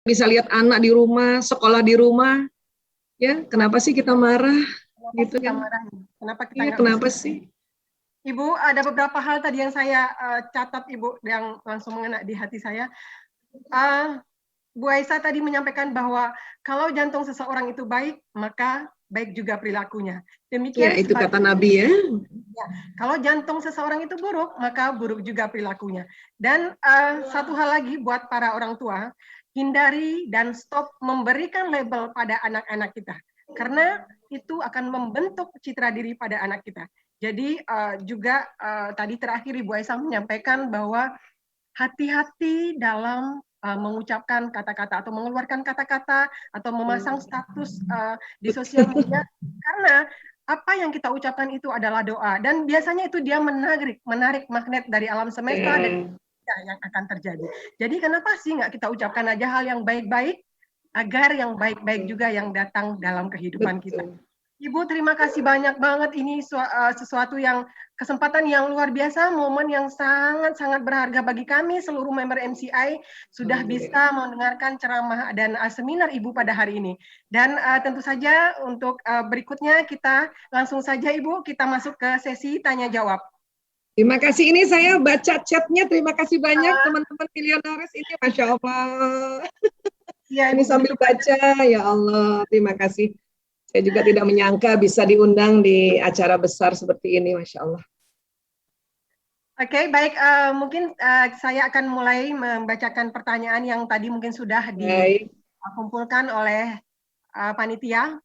bisa lihat anak di rumah, sekolah di rumah, ya kenapa sih kita marah? Kenapa Gitu kita kan? marah? Kenapa kita Iya, nggak kenapa bisa? sih? Ibu, ada beberapa hal tadi yang saya catat, Ibu, yang langsung mengena di hati saya. Bu Aisyah tadi menyampaikan bahwa kalau jantung seseorang itu baik, maka baik juga perilakunya. Ya, Demikian itu kata Nabi ya. ya, kalau jantung seseorang itu buruk, maka buruk juga perilakunya. Dan satu hal lagi buat para orang tua, hindari dan stop memberikan label pada anak-anak kita. Karena itu akan membentuk citra diri pada anak kita. Jadi juga tadi terakhir Ibu Aisyah menyampaikan bahwa hati-hati dalam mengucapkan kata-kata atau mengeluarkan kata-kata atau memasang status di sosial media, karena apa yang kita ucapkan itu adalah doa, dan biasanya itu dia menarik magnet dari alam semesta dan yang akan terjadi. Jadi kenapa sih nggak kita ucapkan aja hal yang baik-baik agar yang baik-baik juga yang datang dalam kehidupan kita. Betul. Ibu, terima kasih banyak banget. Ini sesuatu yang kesempatan yang luar biasa, momen yang sangat-sangat berharga bagi kami seluruh member MCI sudah bisa mendengarkan ceramah dan seminar Ibu pada hari ini. Dan tentu saja untuk berikutnya kita langsung saja Ibu, kita masuk ke sesi tanya jawab. Terima kasih, ini saya baca chatnya, terima kasih banyak teman-teman milionaris ini, Masya Allah. Ya, Ini Ibu, sambil baca, ya Allah, terima kasih. Saya juga tidak menyangka bisa diundang di acara besar seperti ini, Masya Allah. Oke, baik. Mungkin saya akan mulai membacakan pertanyaan yang tadi mungkin sudah dikumpulkan oleh panitia.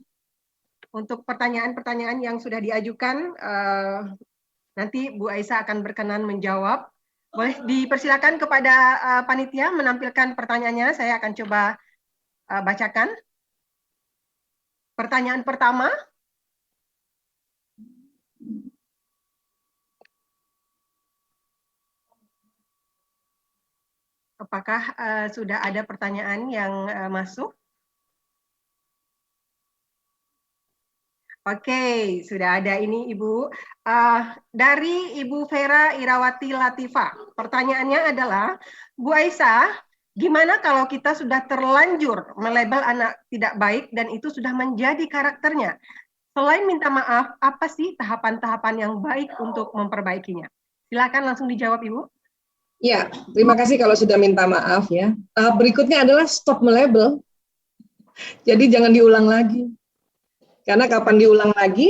Untuk pertanyaan-pertanyaan yang sudah diajukan, nanti Bu Aisyah akan berkenan menjawab. Boleh dipersilakan kepada panitia menampilkan pertanyaannya. Saya akan coba bacakan. Pertanyaan pertama. Apakah sudah ada pertanyaan yang masuk? Oke, sudah ada ini Ibu. Dari Ibu Vera Irawati Latifa. Pertanyaannya adalah, Bu Aisyah, gimana kalau kita sudah terlanjur melabel anak tidak baik dan itu sudah menjadi karakternya? Selain minta maaf, apa sih tahapan-tahapan yang baik untuk memperbaikinya? Silakan langsung dijawab Ibu. Ya, terima kasih kalau sudah minta maaf ya. Tahap berikutnya adalah stop melabel. Jadi jangan diulang lagi. Karena kapan diulang lagi,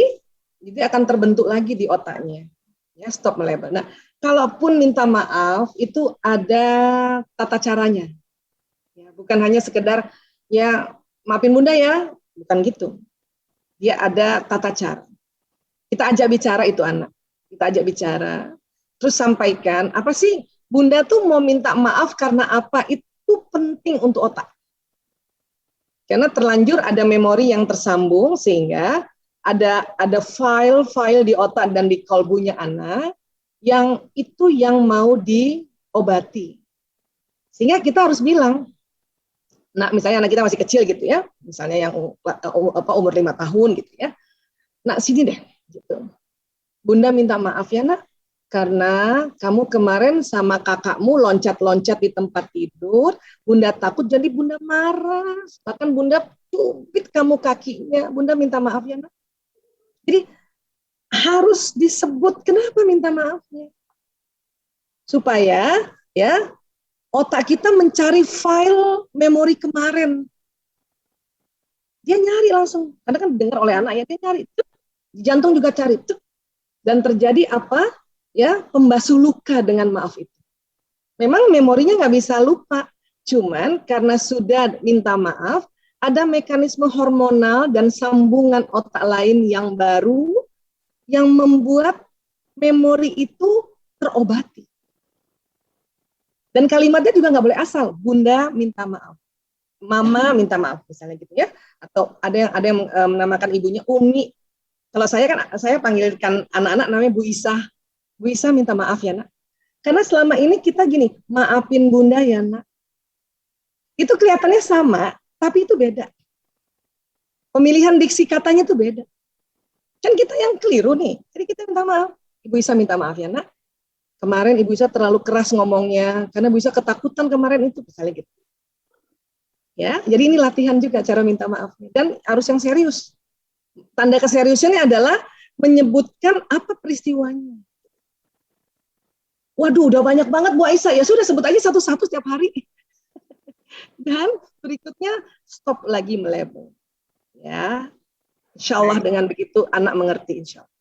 itu akan terbentuk lagi di otaknya. Ya, stop melabel. Nah, kalaupun minta maaf, itu ada tata caranya. Ya, bukan hanya sekedar, ya maafin bunda ya, bukan gitu. Dia ada tata cara. Kita ajak bicara itu anak. Kita ajak bicara. Terus sampaikan, apa sih bunda tuh mau minta maaf karena apa? Itu penting untuk otak. Karena terlanjur ada memori yang tersambung sehingga ada file-file di otak dan di kalbunya anak yang itu yang mau diobati. Sehingga kita harus bilang, nah misalnya anak kita masih kecil gitu ya, misalnya yang umur 5 tahun gitu ya. Nah sini deh, gitu. Bunda minta maaf ya nak, karena kamu kemarin sama kakakmu loncat-loncat di tempat tidur, bunda takut jadi bunda marah, bahkan bunda cubit kamu kakinya, bunda minta maaf ya nak. Jadi harus disebut kenapa minta maafnya, supaya ya otak kita mencari file memori kemarin, dia nyari langsung, karena kan dengar oleh anak ya, dia nyari, jantung juga cari, dan terjadi apa? Ya, pembasuh luka dengan maaf itu. Memang memorinya nggak bisa lupa, cuman karena sudah minta maaf, ada mekanisme hormonal dan sambungan otak lain yang baru yang membuat memori itu terobati. Dan kalimatnya juga nggak boleh asal, bunda minta maaf, mama minta maaf misalnya gitu ya, atau ada yang menamakan ibunya Umi. Kalau saya kan saya panggilkan anak-anak namanya Bu Isa. Bu Isa minta maaf ya nak. Karena selama ini kita gini, maafin bunda ya nak. Itu kelihatannya sama, tapi itu beda. Pemilihan diksi katanya itu beda. Kan kita yang keliru nih. Jadi kita minta maaf. Ibu Isa minta maaf ya nak. Kemarin Ibu Isa terlalu keras ngomongnya, karena Ibu Isa ketakutan kemarin itu, misalnya gitu. Ya, jadi ini latihan juga cara minta maaf dan harus yang serius. Tanda keseriusannya adalah menyebutkan apa peristiwanya. Waduh, udah banyak banget Bu Aisyah. Ya sudah sebut aja satu-satu setiap hari. Dan berikutnya stop lagi melebel. Ya, Insya Allah Baik. dengan begitu anak mengerti Insya Allah.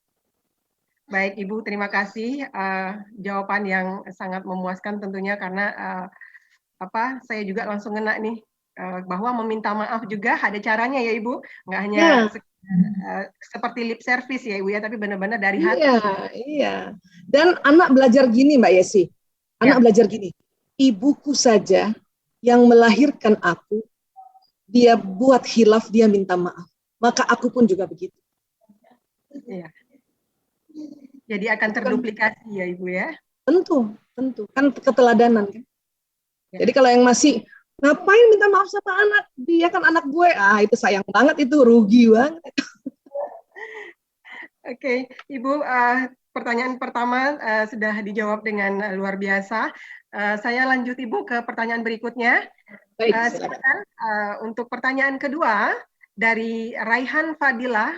Baik Ibu, terima kasih jawaban yang sangat memuaskan tentunya karena saya juga langsung ngena nih bahwa meminta maaf juga ada caranya ya Ibu, nggak hanya seperti lip service ya Ibu ya, tapi benar-benar dari hati. Iya. Dan anak belajar gini Mbak Yesi, anak belajar gini, ibuku saja yang melahirkan aku, dia buat hilaf, dia minta maaf, maka aku pun juga begitu. Iya. Jadi akan terduplikasi ya Ibu ya. Tentu, kan keteladanan kan. Jadi kalau yang masih ngapain minta maaf sama anak, dia kan anak gue, itu sayang banget, itu rugi banget. Oke, Ibu, pertanyaan pertama sudah dijawab dengan luar biasa. Saya lanjut Ibu ke pertanyaan berikutnya. Baik, silakan. Untuk pertanyaan kedua dari Raihan Fadilah,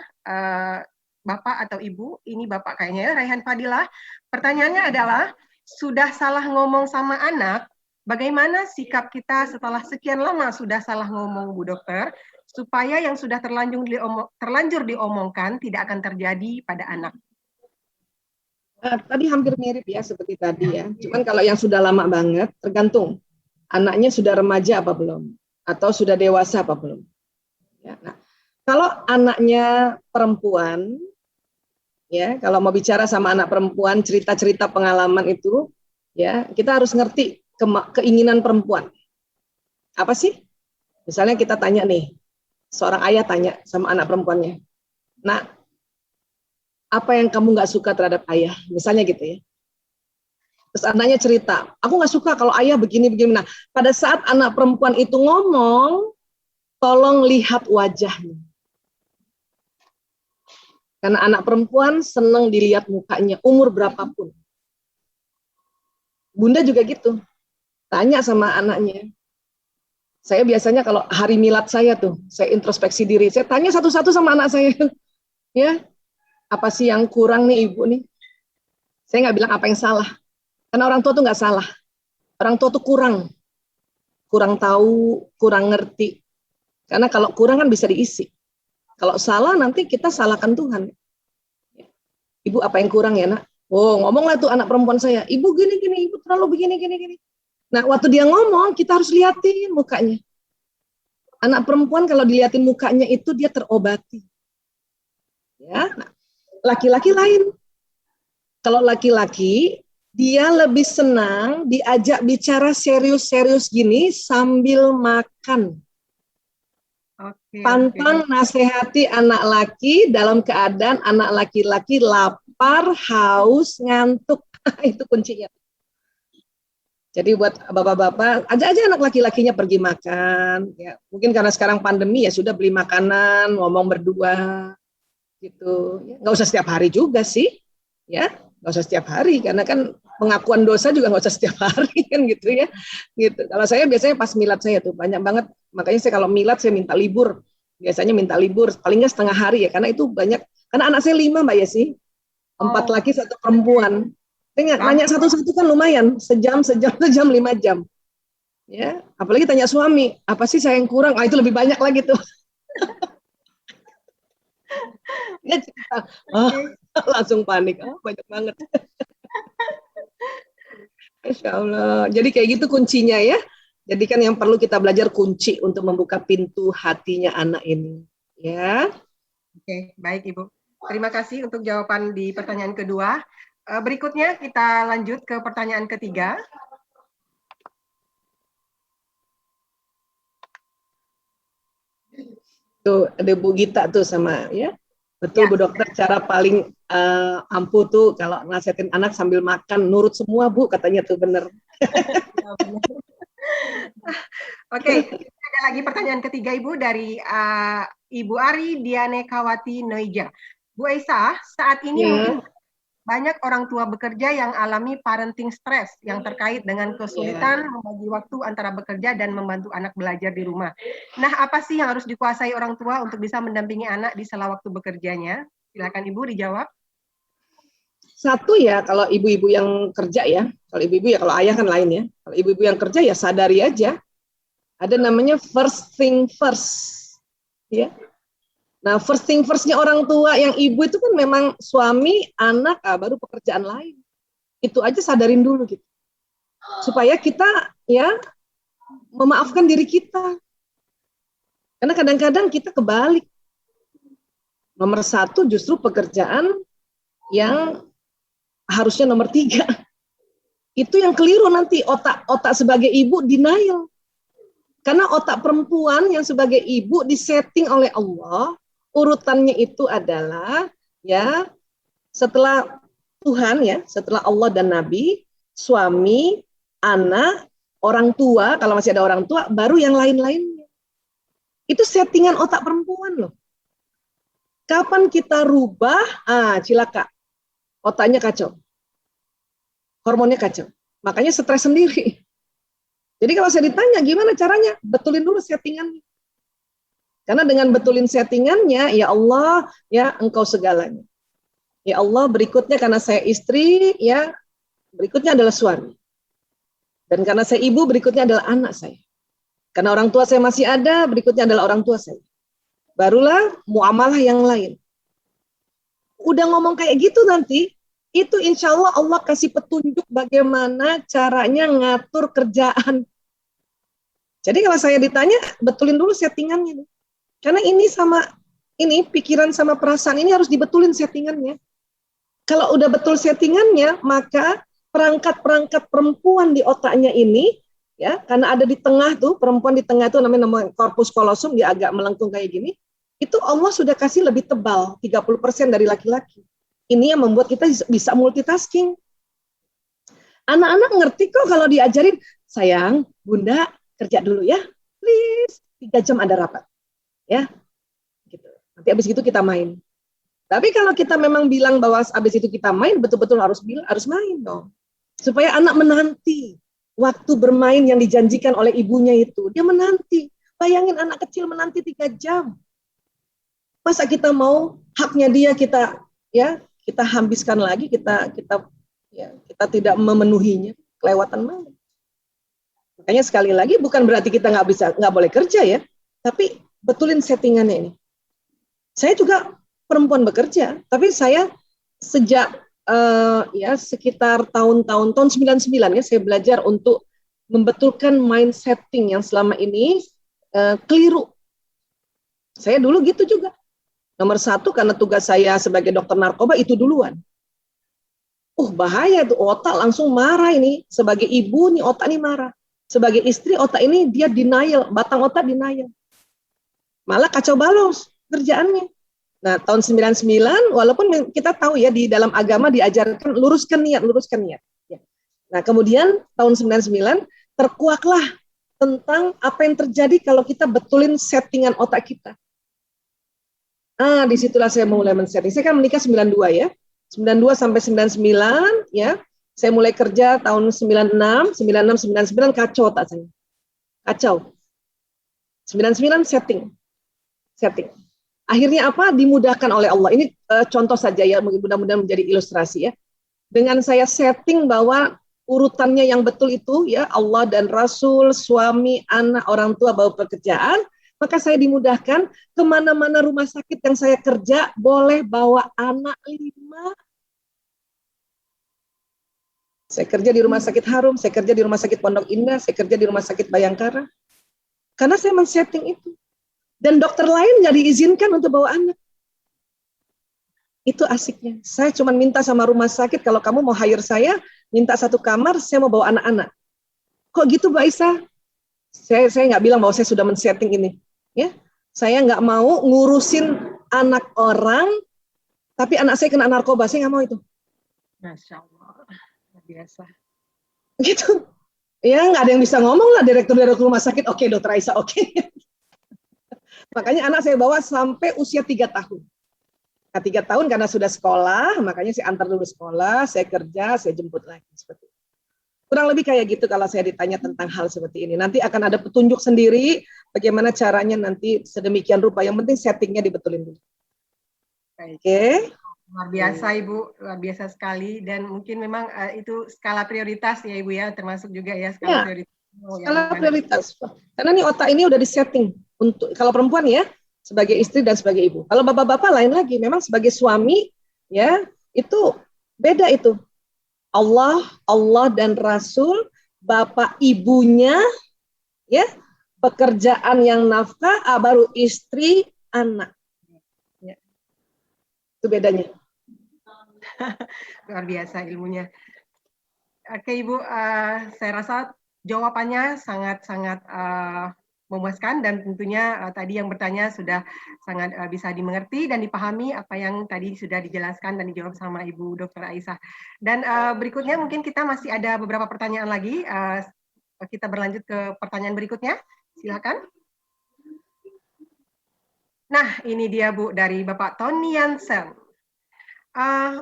Bapak atau Ibu, ini Bapak kayaknya ya, Raihan Fadilah. Pertanyaannya adalah, sudah salah ngomong sama anak, bagaimana sikap kita setelah sekian lama sudah salah ngomong Bu Dokter, supaya yang sudah terlanjur diomongkan tidak akan terjadi pada anak? Tadi hampir mirip ya seperti tadi ya. Cuman kalau yang sudah lama banget, tergantung anaknya sudah remaja apa belum, atau sudah dewasa apa belum. Ya, nah, kalau anaknya perempuan, ya kalau mau bicara sama anak perempuan, cerita-cerita pengalaman itu, ya kita harus ngerti keinginan perempuan. Apa sih? Misalnya kita tanya nih, seorang ayah tanya sama anak perempuannya, nah apa yang kamu nggak suka terhadap ayah? Misalnya gitu ya. Terus anaknya cerita, aku nggak suka kalau ayah begini-begini. Nah, pada saat anak perempuan itu ngomong, tolong lihat wajahnya. Karena anak perempuan senang dilihat mukanya, umur berapapun. Bunda juga gitu, tanya sama anaknya. Saya biasanya kalau hari milad saya tuh, saya introspeksi diri, saya tanya satu-satu sama anak saya. Ya, apa sih yang kurang nih ibu nih? Saya nggak bilang apa yang salah, karena orang tua tuh nggak salah. Orang tua tuh kurang tahu, kurang ngerti. Karena kalau kurang kan bisa diisi. Kalau salah nanti kita salahkan Tuhan. Ibu apa yang kurang ya nak? Oh ngomonglah tuh anak perempuan saya. Ibu gini, ibu terlalu begini. Nah waktu dia ngomong kita harus liatin mukanya. Anak perempuan kalau diliatin mukanya itu dia terobati. Ya, nah, laki-laki lain. Kalau laki-laki dia lebih senang diajak bicara serius-serius gini sambil makan. Pantang nasihati anak laki dalam keadaan anak laki-laki lapar, haus, ngantuk. Itu kuncinya. Jadi buat bapak-bapak, ajak aja anak laki-lakinya pergi makan. Ya, mungkin karena sekarang pandemi ya sudah beli makanan, ngomong berdua, gitu. Ya, nggak usah setiap hari juga sih, ya nggak usah setiap hari karena kan pengakuan dosa juga nggak usah setiap hari kan gitu ya. Gitu. Kalau saya biasanya pas milad saya tuh banyak banget. Makanya saya kalau milad saya minta libur. Biasanya minta libur paling nggak setengah hari ya karena itu banyak. Karena anak saya 5 Mbak Yesi, 4 laki 1 perempuan. Saya nanya satu-satu kan lumayan, sejam 5 jam. Ya, apalagi tanya suami, apa sih saya yang kurang? Itu lebih banyak lagi tuh. Dia cerita, langsung panik, banyak banget. Insya Allah. Jadi kayak gitu kuncinya ya. Jadi kan yang perlu kita belajar kunci untuk membuka pintu hatinya anak ini. Ya. Oke, baik Ibu. Terima kasih untuk jawaban di pertanyaan kedua. Berikutnya kita lanjut ke pertanyaan ketiga. Tuh ada Bu Gita tuh sama ya. Betul ya. Bu Dokter, cara paling ampuh tuh kalau nasihatin anak sambil makan, nurut semua Bu, katanya tuh bener. Oke, ada lagi pertanyaan ketiga Ibu dari Ibu Ari Dianekawati Noija. Bu Aisyah, saat ini mungkin banyak orang tua bekerja yang alami parenting stress yang terkait dengan kesulitan membagi waktu antara bekerja dan membantu anak belajar di rumah. Nah, apa sih yang harus dikuasai orang tua untuk bisa mendampingi anak di sela waktu bekerjanya? Silakan Ibu dijawab. Satu ya, kalau ibu-ibu yang kerja ya, kalau ibu-ibu ya, kalau ayah kan lain ya. Kalau ibu-ibu yang kerja ya sadari aja, ada namanya first thing first, ya. Nah, first thing first-nya orang tua yang ibu itu kan memang suami, anak, baru pekerjaan lain. Itu aja sadarin dulu gitu. Supaya kita ya memaafkan diri kita. Karena kadang-kadang kita kebalik. Nomor satu justru pekerjaan yang harusnya nomor 3. Itu yang keliru nanti, otak sebagai ibu denial. Karena otak perempuan yang sebagai ibu disetting oleh Allah, urutannya itu adalah ya setelah Tuhan ya, setelah Allah dan Nabi, suami, anak, orang tua, kalau masih ada orang tua, baru yang lain-lainnya. Itu settingan otak perempuan loh. Kapan kita rubah, cilaka. Otaknya kacau. Hormonnya kacau. Makanya stres sendiri. Jadi kalau saya ditanya gimana caranya, betulin dulu settingannya. Karena dengan betulin settingannya, ya Allah, ya Engkau segalanya. Ya Allah, berikutnya karena saya istri, ya berikutnya adalah suami. Dan karena saya ibu, berikutnya adalah anak saya. Karena orang tua saya masih ada, berikutnya adalah orang tua saya. Barulah muamalah yang lain. Udah ngomong kayak gitu nanti, itu insya Allah Allah kasih petunjuk bagaimana caranya ngatur kerjaan. Jadi kalau saya ditanya, betulin dulu settingannya. Karena ini pikiran sama perasaan ini harus dibetulin settingannya. Kalau udah betul settingannya, maka perangkat-perangkat perempuan di otaknya ini, ya, karena ada di tengah tuh, perempuan di tengah itu namanya corpus callosum, dia agak melengkung kayak gini, itu Allah sudah kasih lebih tebal, 30% dari laki-laki. Ini yang membuat kita bisa multitasking. Anak-anak ngerti kok kalau diajarin, sayang, bunda, kerja dulu ya, please, 3 jam ada rapat. Ya, gitu. Nanti habis itu kita main. Tapi kalau kita memang bilang bahwa habis itu kita main, betul-betul harus main dong. Supaya anak menanti waktu bermain yang dijanjikan oleh ibunya itu. Dia menanti. Bayangin anak kecil menanti 3 jam. Masa kita mau haknya dia kita habiskan lagi, kita tidak memenuhinya, kelewatan banget. Makanya sekali lagi bukan berarti kita nggak boleh kerja ya, tapi betulin settingannya ini. Saya juga perempuan bekerja, tapi saya sejak sekitar tahun 99 ya, saya belajar untuk membetulkan mind setting yang selama ini keliru. Saya dulu gitu juga. Nomor 1 karena tugas saya sebagai dokter narkoba itu duluan. Bahaya tuh, otak langsung marah ini. Sebagai ibu nih otak ini marah. Sebagai istri otak ini dia denial, batang otak denial. Malah kacau balos kerjaannya. Nah, tahun 99, walaupun kita tahu ya di dalam agama diajarkan luruskan niat. Ya. Nah, kemudian tahun 99 terkuaklah tentang apa yang terjadi kalau kita betulin settingan otak kita. Disitulah saya mulai men-setting. Saya kan menikah 92 ya. 92 sampai 99 ya. Saya mulai kerja tahun 96, 99 kacau otak saya. Kacau. 99 setting. Akhirnya apa? Dimudahkan oleh Allah. Ini contoh saja ya, mudah-mudahan menjadi ilustrasi ya. Dengan saya setting bahwa urutannya yang betul itu ya, Allah dan Rasul, suami, anak, orang tua, bawa pekerjaan, maka saya dimudahkan kemana-mana rumah sakit yang saya kerja, boleh bawa anak 5. Saya kerja di Rumah Sakit Harum, saya kerja di Rumah Sakit Pondok Indah, saya kerja di Rumah Sakit Bayangkara. Karena saya men-setting itu. Dan dokter lain nggak diizinkan untuk bawa anak. Itu asiknya. Saya cuma minta sama rumah sakit, kalau kamu mau hire saya, minta 1 kamar, saya mau bawa anak-anak. Kok gitu Mbak Isa? Saya nggak bilang bahwa saya sudah men-setting ini. Ya, saya nggak mau ngurusin anak orang, tapi anak saya kena narkoba, saya nggak mau itu. Masya Allah, biasa. Gitu. Ya nggak ada yang bisa ngomong lah, direktur rumah sakit, oke, dokter Aisyah, oke. Makanya anak saya bawa sampai usia 3 tahun. Nah, 3 tahun karena sudah sekolah, makanya saya antar dulu sekolah, saya kerja, saya jemput lagi seperti itu. Kurang lebih kayak gitu kalau saya ditanya tentang hal seperti ini. Nanti akan ada petunjuk sendiri bagaimana caranya nanti sedemikian rupa. Yang penting settingnya dibetulin dulu. Oke. Luar biasa Ibu, luar biasa sekali. Dan mungkin memang itu skala prioritas ya Ibu ya, termasuk juga ya skala prioritas. Skala prioritas. Karena nih otak ini udah disetting untuk kalau perempuan ya sebagai istri dan sebagai ibu. Kalau bapak-bapak lain lagi, memang sebagai suami ya itu beda itu. Allah dan Rasul, bapak ibunya, ya pekerjaan yang nafkah, baru istri, anak. Ya. Itu bedanya. Luar biasa ilmunya. Oke Ibu, saya rasa jawabannya sangat-sangat memuaskan dan tentunya tadi yang bertanya sudah sangat bisa dimengerti dan dipahami apa yang tadi sudah dijelaskan dan dijawab sama Ibu Dr. Aisyah. Dan berikutnya mungkin kita masih ada beberapa pertanyaan lagi. Kita berlanjut ke pertanyaan berikutnya. Silakan. Nah, ini dia Bu dari Bapak Tony Yansen.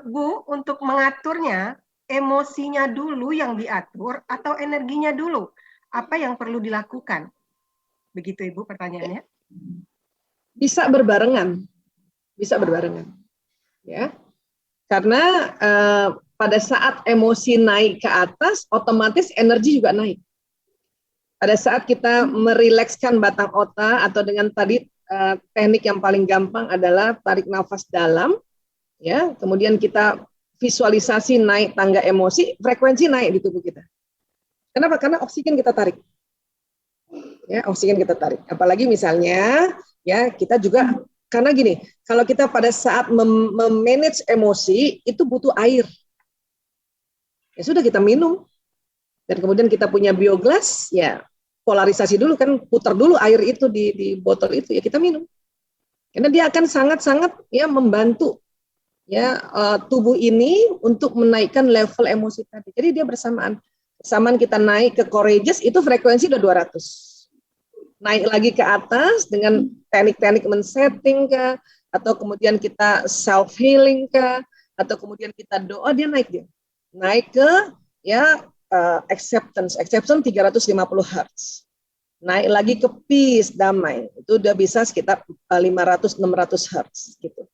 Bu, untuk mengaturnya, emosinya dulu yang diatur atau energinya dulu? Apa yang perlu dilakukan? Begitu Ibu pertanyaannya. Bisa berbarengan. Ya. Karena pada saat emosi naik ke atas, otomatis energi juga naik. Pada saat kita merilekskan batang otak atau dengan tadi teknik yang paling gampang adalah tarik nafas dalam, ya, kemudian kita visualisasi naik tangga emosi, frekuensi naik di tubuh kita. Kenapa? Karena oksigen kita tarik. Ya, oksigen kita tarik. Apalagi misalnya, ya kita juga karena gini, kalau kita pada saat memanage emosi itu butuh air. Ya sudah kita minum. Dan kemudian kita punya bioglas, ya polarisasi dulu kan, putar dulu air itu di botol itu, ya kita minum. Karena dia akan sangat-sangat ya membantu ya tubuh ini untuk menaikkan level emosi tadi. Jadi dia bersamaan kita naik ke courageous itu frekuensi udah 200. Naik lagi ke atas dengan teknik-teknik men-setting ke, atau kemudian kita self healing ke, atau kemudian kita doa, dia naik ke ya acceptance 350 Hz. Naik lagi ke peace, damai, itu udah bisa sekitar 500-600 Hz gitu.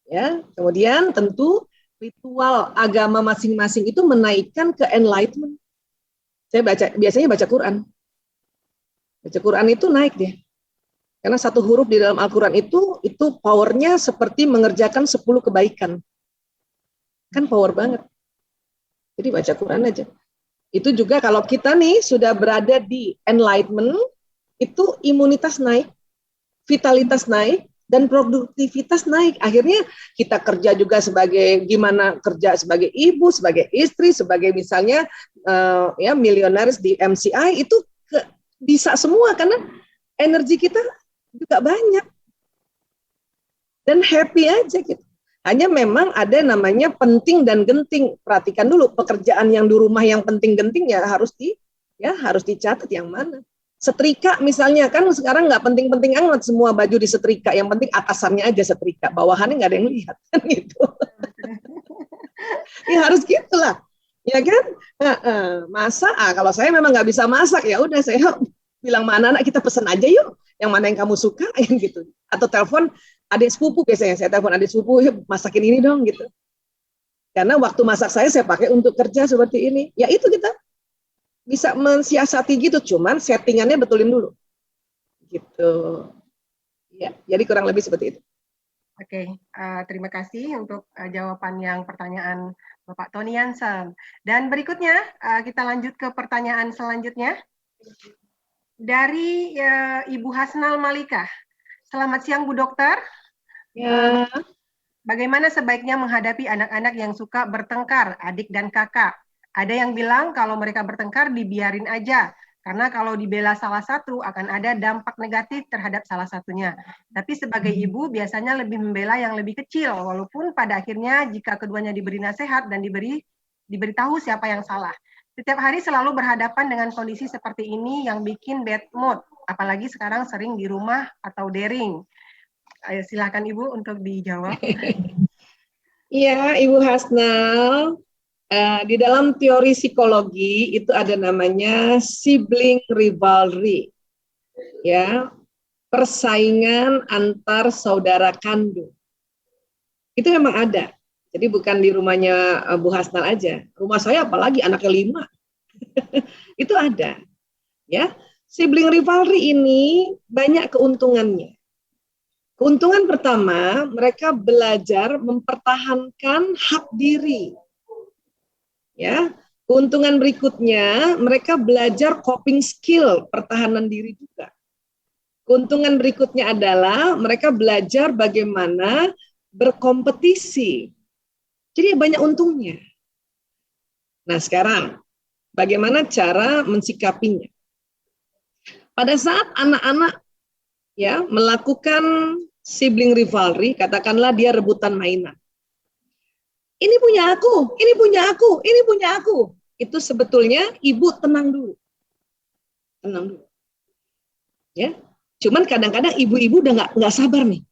Ya, kemudian tentu ritual agama masing-masing itu menaikkan ke enlightenment. Saya biasanya baca Quran. Baca Quran itu naik deh. Karena satu huruf di dalam Al-Quran itu powernya seperti mengerjakan 10 kebaikan. Kan power banget. Jadi baca Quran aja. Itu juga kalau kita nih sudah berada di enlightenment, itu imunitas naik, vitalitas naik, dan produktivitas naik. Akhirnya kita kerja juga gimana kerja sebagai ibu, sebagai istri, sebagai misalnya ya milionaris di MCI, itu bisa semua karena energi kita juga banyak. Dan happy aja gitu. Hanya memang ada namanya penting dan genting. Perhatikan dulu pekerjaan yang di rumah yang penting-genting ya harus dicatat yang mana. Setrika misalnya kan sekarang nggak penting-penting amat semua baju disetrika. Yang penting atasannya aja setrika, bawahannya nggak ada yang lihat kan gitu. Ya harus gitulah, ya kan? Masa kalau saya memang nggak bisa masak ya udah saya bilang sama anak kita pesen aja yuk, yang mana yang kamu suka yang gitu. Atau telepon adik sepupu, biasanya saya telepon adik sepupu, masakin ini dong gitu. Karena waktu masak saya pakai untuk kerja seperti ini. Ya itu kita bisa mensiasati gitu, cuman settingannya betulin dulu. Gitu. Ya, jadi kurang lebih seperti itu. Oke, terima kasih untuk jawaban yang pertanyaan Bapak Tony Yansen. Dan berikutnya kita lanjut ke pertanyaan selanjutnya. Dari Ibu Hasnal Malika. Selamat siang Bu Dokter. Ya. Bagaimana sebaiknya menghadapi anak-anak yang suka bertengkar, adik dan kakak? Ada yang bilang kalau mereka bertengkar dibiarin aja, karena kalau dibela salah satu akan ada dampak negatif terhadap salah satunya. Tapi sebagai ibu biasanya lebih membela yang lebih kecil, walaupun pada akhirnya jika keduanya diberi nasihat dan diberitahu siapa yang salah. Setiap hari selalu berhadapan dengan kondisi seperti ini yang bikin bad mood, apalagi sekarang sering di rumah atau daring. Silakan Ibu untuk dijawab. Iya, Ibu Hasnal. Di dalam teori psikologi itu ada namanya sibling rivalry, ya, persaingan antar saudara kandung. Itu memang ada. Jadi bukan di rumahnya Bu Hasnal aja. Rumah saya apalagi anaknya 5. Itu ada. Ya, sibling rivalry ini banyak keuntungannya. Keuntungan pertama, mereka belajar mempertahankan hak diri. Ya, keuntungan berikutnya, mereka belajar coping skill, pertahanan diri juga. Keuntungan berikutnya adalah mereka belajar bagaimana berkompetisi. Jadi banyak untungnya. Nah, sekarang bagaimana cara mensikapinya? Pada saat anak-anak ya melakukan sibling rivalry, katakanlah dia rebutan mainan. Ini punya aku, ini punya aku, ini punya aku. Itu sebetulnya ibu tenang dulu. Tenang dulu. Ya. Cuman kadang-kadang ibu-ibu udah nggak sabar nih.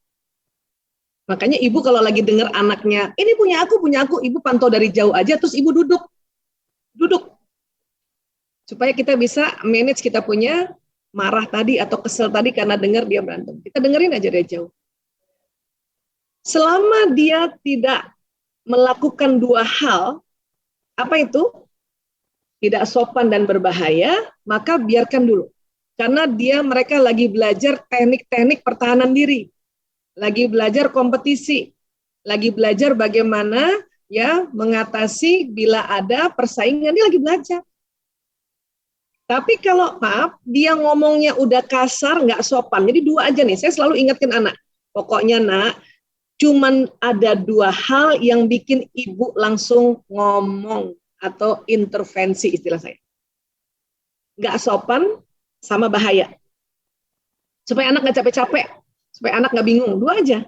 Makanya ibu kalau lagi dengar anaknya, ini punya aku, ibu pantau dari jauh aja, terus ibu duduk. Duduk. Supaya kita bisa manage kita punya marah tadi atau kesel tadi karena dengar dia berantem. Kita dengerin aja dari jauh. Selama dia tidak melakukan dua hal, apa itu? Tidak sopan dan berbahaya, maka biarkan dulu. Karena mereka lagi belajar teknik-teknik pertahanan diri, lagi belajar kompetisi, lagi belajar bagaimana ya mengatasi bila ada persaingan, dia lagi belajar. Tapi kalau maaf, dia ngomongnya udah kasar, nggak sopan. Jadi dua aja nih, saya selalu ingatkan anak. Pokoknya nak, cuman ada dua hal yang bikin ibu langsung ngomong atau intervensi istilah saya. Nggak sopan sama bahaya. Supaya anak nggak capek-capek, supaya anak nggak bingung, dua aja.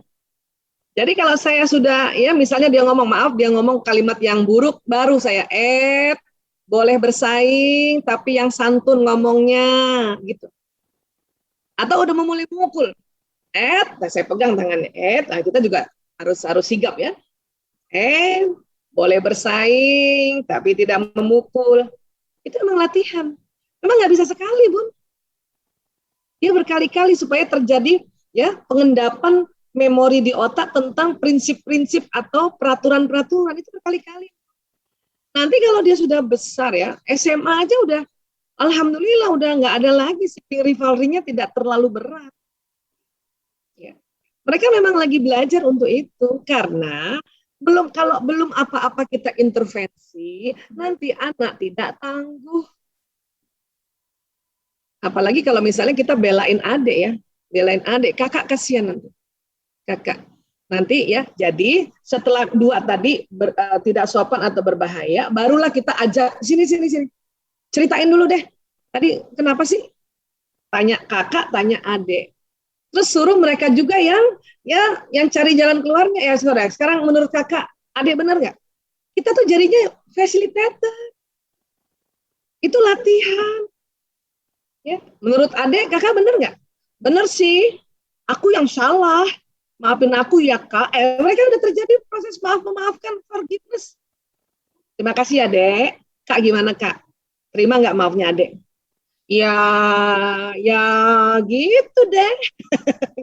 Jadi kalau saya sudah, ya misalnya dia ngomong, maaf, dia ngomong kalimat yang buruk, baru saya, boleh bersaing, tapi yang santun ngomongnya, gitu. Atau udah memulai memukul, saya pegang tangannya, nah kita juga harus sigap ya. Boleh bersaing, tapi tidak memukul. Itu memang latihan. Memang nggak bisa sekali, Bun. Dia berkali-kali supaya terjadi ya pengendapan memori di otak tentang prinsip-prinsip atau peraturan-peraturan itu berkali-kali. Nanti kalau dia sudah besar ya, SMA aja udah, alhamdulillah udah nggak ada lagi sibling rivalry-nya, tidak terlalu berat. Ya. Mereka memang lagi belajar untuk itu karena kalau belum apa-apa kita intervensi, nanti anak tidak tangguh. Apalagi kalau misalnya kita belain adik ya, belain adik, kakak kasihan nanti. Kakak. Nanti ya, jadi setelah dua tadi tidak sopan atau berbahaya, barulah kita ajak sini. Ceritain dulu deh. Tadi kenapa sih? Tanya kakak, tanya adik. Terus suruh mereka juga yang cari jalan keluarnya ya saudara. Sekarang menurut kakak, adik benar nggak? Kita tuh jadinya facilitator. Itu latihan. Ya, menurut adik kakak benar nggak? Benar sih. Aku yang salah. Maafin aku ya kak. Mereka udah terjadi proses memaafkan, forgiveness. Terima kasih ya dek. Kak gimana kak? Terima nggak maafnya adek? Ya, ya gitu deh.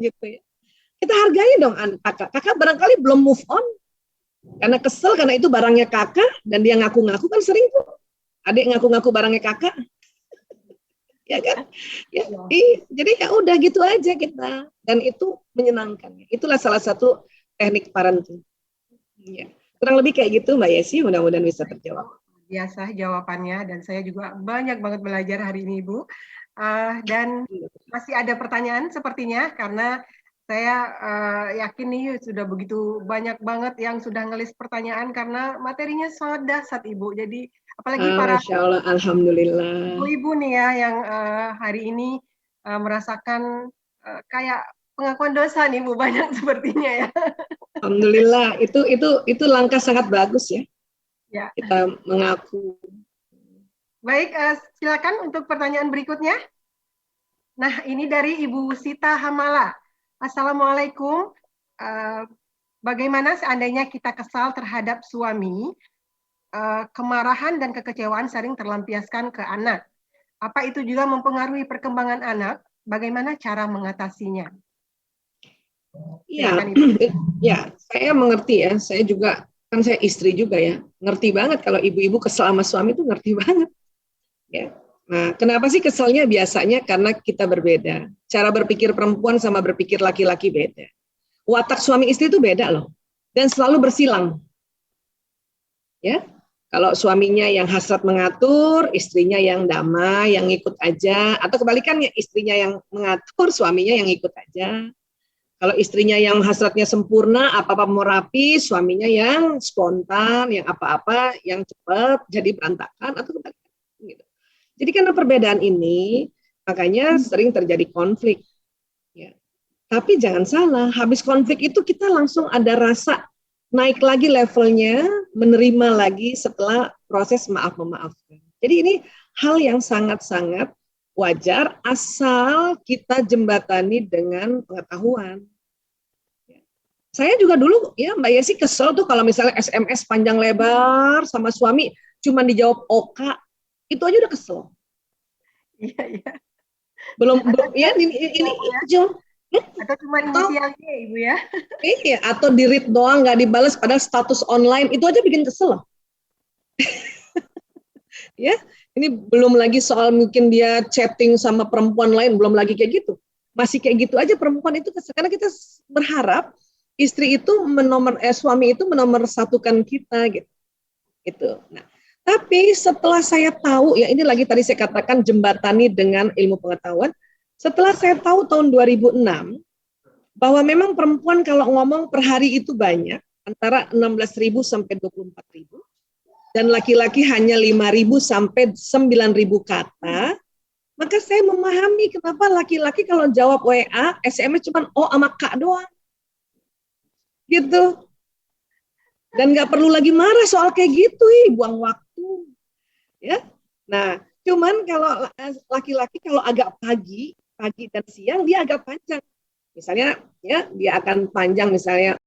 Gitu ya. Kita hargai dong kakak. Kakak barangkali belum move on. Karena kesel, karena itu barangnya kakak. Dan dia ngaku-ngaku kan sering tuh. Adek ngaku-ngaku barangnya kakak. Ya kan? Ya, jadi ya udah gitu aja kita. Dan itu menyenangkan. Itulah salah satu teknik parenting. Ya. Kurang lebih kayak gitu Mbak Yesi, mudah-mudahan bisa terjawab. Biasa jawabannya, dan saya juga banyak banget belajar hari ini Ibu. Dan masih ada pertanyaan sepertinya, karena saya yakin nih sudah begitu banyak banget yang sudah ngelis pertanyaan, karena materinya sangat dahsyat Ibu. Jadi apalagi para Masya Allah, alhamdulillah. ibu-ibu nih ya yang hari ini merasakan kayak pengakuan dosa nih Bu, banyak sepertinya ya. Alhamdulillah, itu langkah sangat bagus ya. Ya. Kita mengaku. Baik, silakan untuk pertanyaan berikutnya. Nah, ini dari Ibu Sita Hamala. Assalamualaikum. bagaimana seandainya kita kesal terhadap suami, kemarahan dan kekecewaan sering terlampiaskan ke anak. Apa itu juga mempengaruhi perkembangan anak? Bagaimana cara mengatasinya? Iya, Silakan, Ibu. ya, saya mengerti ya. Saya juga, kan saya istri juga ya. Ngerti banget kalau ibu-ibu kesel sama suami itu ngerti banget. Ya. Nah, kenapa sih keselnya? Biasanya karena kita berbeda. Cara berpikir perempuan sama berpikir laki-laki beda. Watak suami istri itu beda loh. Dan selalu bersilang. Ya. Kalau suaminya yang hasrat mengatur, istrinya yang damai, yang ikut aja. Atau kebalikannya, istrinya yang mengatur, suaminya yang ikut aja. Kalau istrinya yang hasratnya sempurna, apa-apa mau rapi, suaminya yang spontan, yang apa-apa, yang cepat, jadi berantakan, atau kebalikannya. Gitu. Jadi karena perbedaan ini, makanya sering terjadi konflik. Ya. Tapi jangan salah, habis konflik itu kita langsung ada rasa naik lagi levelnya, menerima lagi setelah proses maaf-memaafkan. Jadi ini hal yang sangat-sangat wajar asal kita jembatani dengan pengetahuan. Saya juga dulu ya Mbak Yesi kesel tuh kalau misalnya SMS panjang lebar sama suami cuma dijawab oka, itu aja udah kesel. Iya, iya. Belum ya ini atau cuma inisialnya Ibu ya. Iya, atau di read doang nggak dibalas padahal status online itu aja bikin kesel loh. Ya, ini belum lagi soal mungkin dia chatting sama perempuan lain, belum lagi kayak gitu. Masih kayak gitu aja perempuan itu kesel karena kita berharap istri itu suami itu menomorsatukan kita gitu. Itu. Nah, tapi setelah saya tahu ya ini lagi tadi saya katakan jembatani dengan ilmu pengetahuan. Setelah saya tahu tahun 2006 bahwa memang perempuan kalau ngomong per hari itu banyak, antara 16.000 sampai 24.000, dan laki-laki hanya 5.000 sampai 9.000 kata, maka saya memahami kenapa laki-laki kalau jawab WA, SMS cuma O sama K doang. Gitu. Dan nggak perlu lagi marah soal kayak gitu, buang waktu. Ya. Nah, cuman kalau laki-laki kalau agak pagi dan siang dia agak panjang. Misalnya ya dia akan panjang misalnya